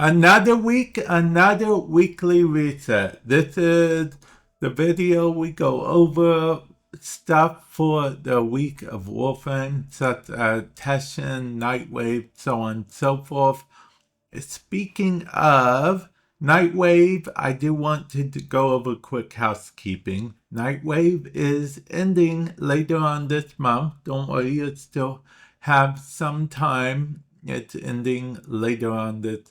Another week, another weekly reset. This is the video we go over stuff for the week of Warframe, such as Teshin, Nightwave, so on and so forth. Speaking of Nightwave, I do want to go over quick housekeeping. Nightwave is ending later on this month. Don't worry, you still have some time. It's ending later on this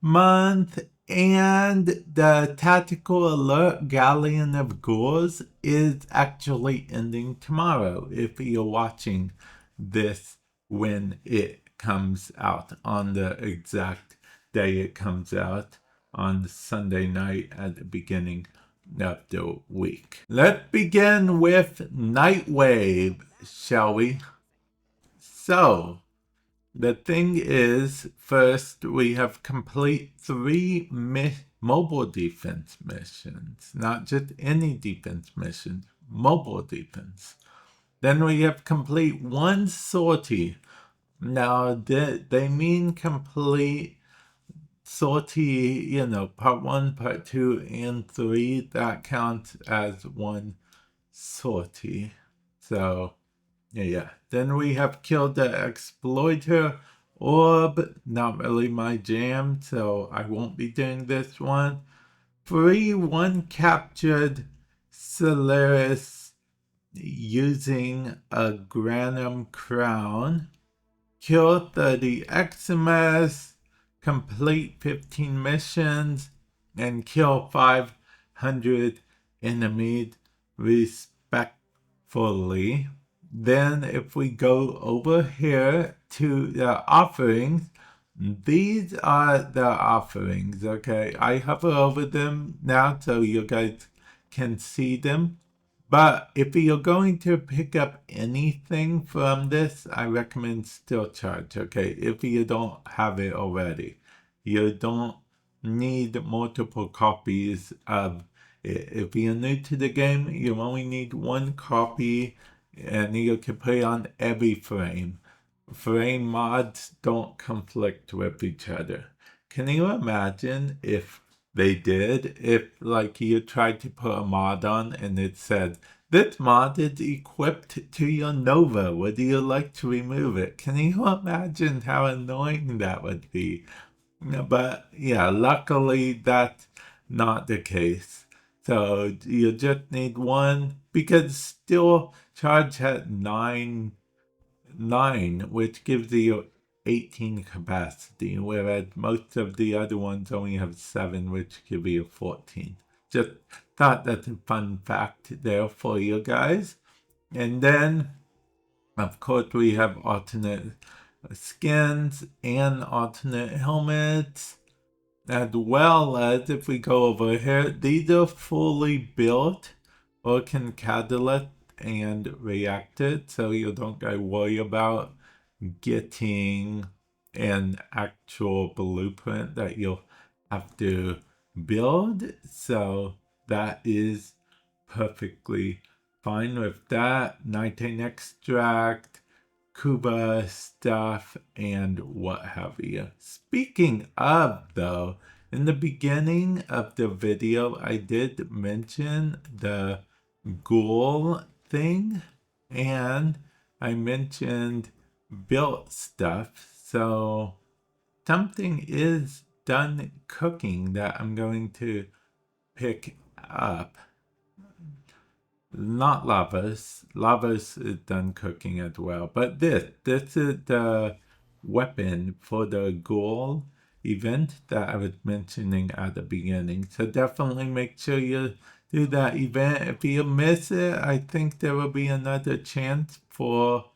month. And the Tactical Alert Galleon of Ghouls is actually ending tomorrow if you're watching this when it comes out on the exact day it comes out on Sunday night at the beginning of the week. Let's begin with Nightwave, shall we? So, the thing is, first we have complete 3 mobile defense missions, not just any defense missions, mobile defense. Then we have complete 1 sortie. Now, they mean complete sortie, part 1, part 2, and 3, that counts as 1 sortie. So, yeah. Then we have killed the Exploiter Orb, not really my jam, so I won't be doing this one. Free 1 captured Solaris using a Granum Crown. Kill 30 XMS. Complete 15 missions, and kill 500 enemies respectfully. Then if we go over here to the offerings, these are the offerings, okay? I hover over them now so you guys can see them. But if you're going to pick up anything from this, I recommend Still Charge, okay? If you don't have it already. You don't need multiple copies of it. If you're new to the game, you only need 1 copy and you can put it on every frame. Frame mods don't conflict with each other. Can you imagine if they did? If, like, you tried to put a mod on and it said, this mod is equipped to your Nova. Would you like to remove it? Can you imagine how annoying that would be? But, yeah, luckily that's not the case. So you just need 1, because Still Charge had 9, which gives you 18 capacity, whereas most of the other ones only have 7, which give you 14. Just thought that's a fun fact there for you guys. And then, of course, we have alternate skins and alternate helmets, as well as, if we go over here, these are fully built or can catalyst and reacted, so you don't gotta worry about getting an actual blueprint that you'll have to build. So that is perfectly fine with that. Nighttime extract, Cuba stuff, and what have you. Speaking of, though, in the beginning of the video, I did mention the ghoul thing, and I mentioned built stuff. So something is done cooking that I'm going to pick up. Not Lavas. Lavas is done cooking as well. But this is the weapon for the ghoul event that I was mentioning at the beginning. So definitely make sure you do that event. If you miss it, I think there will be another chance for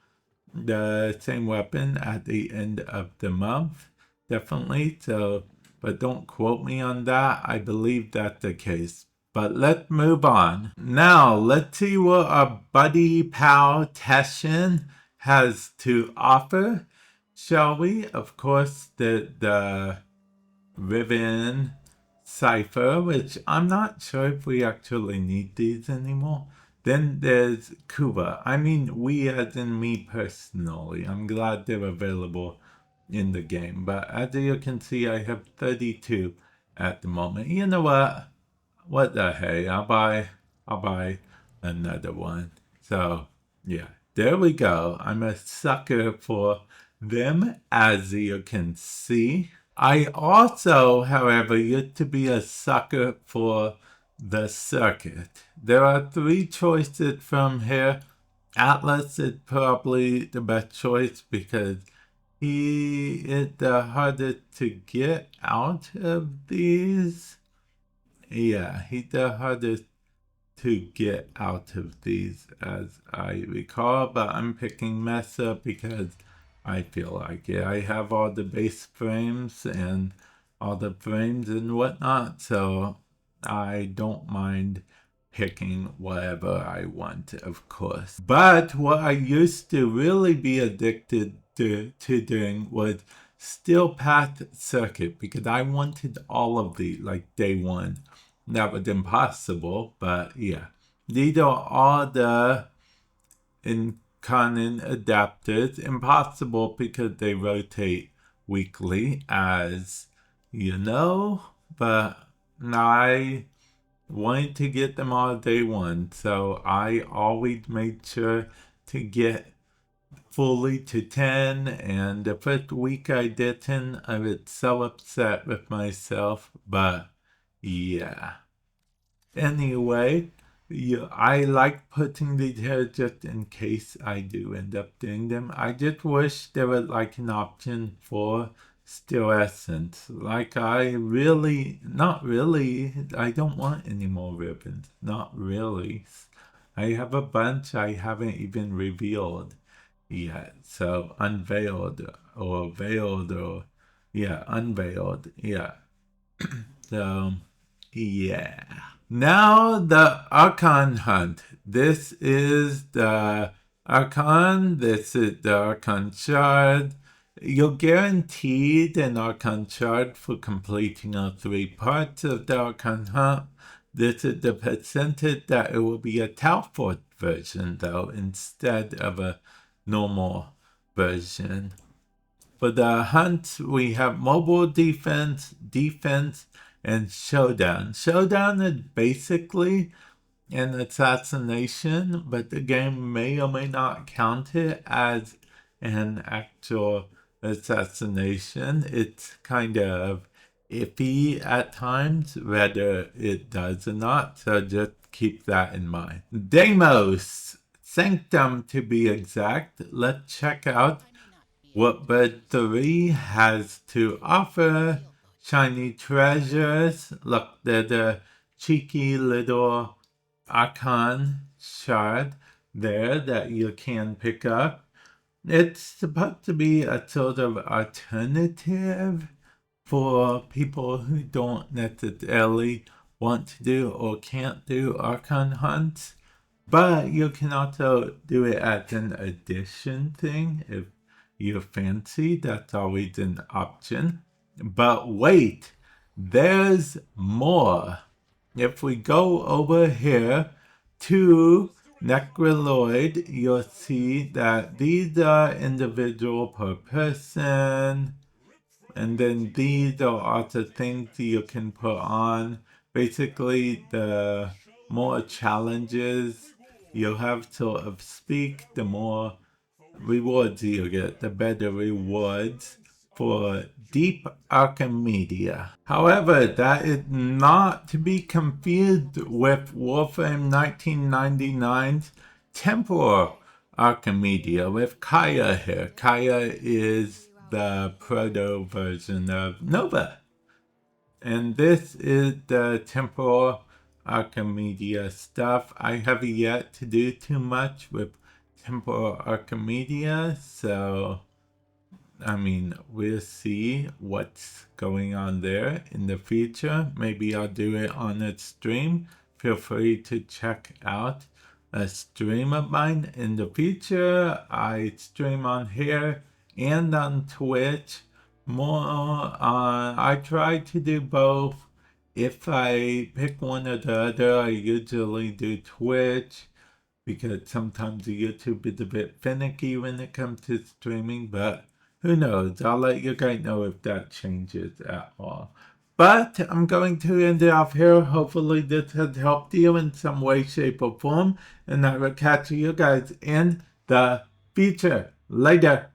the same weapon at the end of the month. Definitely. So, but don't quote me on that. I believe that's the case. But let's move on. Now, let's see what our buddy pal Teshin has to offer, shall we? Of course, the Riven Cipher, which I'm not sure if we actually need these anymore. Then there's Cuba. I mean, we as in me personally. I'm glad they're available in the game. But as you can see, I have 32 at the moment. You know what? What the hey? I'll buy another one. So yeah, there we go. I'm a sucker for them, as you can see. I also, however, used to be a sucker for the circuit. There are 3 choices from here. Atlas is probably the best choice because he is the hardest to get out of these. Yeah, he's the hardest to get out of these, as I recall, but I'm picking Mesa because I feel like it. I have all the base frames and all the frames and whatnot, so I don't mind picking whatever I want, of course. But what I used to really be addicted to doing was Steel Path Circuit because I wanted all of the, like, day one. That was impossible, but yeah. These are all the Incarnon adapters. Impossible because they rotate weekly, as you know, but I wanted to get them all day one, so I always made sure to get fully to 10, and the first week I didn't, I was so upset with myself, but yeah. Anyway, I like putting these here just in case I do end up doing them. I just wish there was like an option for Steel Essence. Like I really, not really, I don't want any more ribbons. Not really. I have a bunch I haven't even revealed yet. So unveiled or veiled or, yeah, unveiled. Yeah. So, yeah. Now the Archon Hunt. This is the Archon. This is the Archon Shard. You're guaranteed an Archon Shard for completing all 3 parts of the Archon Hunt. This is the percentage that it will be a Talfort version, though, instead of a normal version. For the hunt, we have mobile defense, and showdown. Showdown is basically an assassination, but the game may or may not count it as an actual assassination. It's kind of iffy at times whether it does or not, so just keep that in mind. Deimos, Sanctum to be exact. Let's check out what Bird 3 has to offer. Shiny treasures. Look, there's a cheeky little Archon shard there that you can pick up. It's supposed to be a sort of alternative for people who don't necessarily want to do or can't do Archon hunts. But you can also do it as an addition thing if you fancy. That's always an option. But wait, there's more. If we go over here to Necroloid, you'll see that these are individual per person. And then these are also things you can put on. Basically, the more challenges you have to speak, the more rewards you get, the better rewards for Deep Archimedea. However, that is not to be confused with Warframe 1999's Temporal Archimedea with Kaya here. Kaya is the proto version of Nova. And this is the Temporal Archimedea stuff. I have yet to do too much with Temporal Archimedea, so I mean, we'll see what's going on there in the future. Maybe I'll do it on a stream. Feel free to check out a stream of mine in the future. I stream on here and on Twitch. I try to do both. If I pick one or the other, I usually do Twitch because sometimes YouTube is a bit finicky when it comes to streaming, but Who knows? I'll let you guys know if that changes at all. But I'm going to end it off here. Hopefully this has helped you in some way, shape, or form. And I will catch you guys in the future. Later.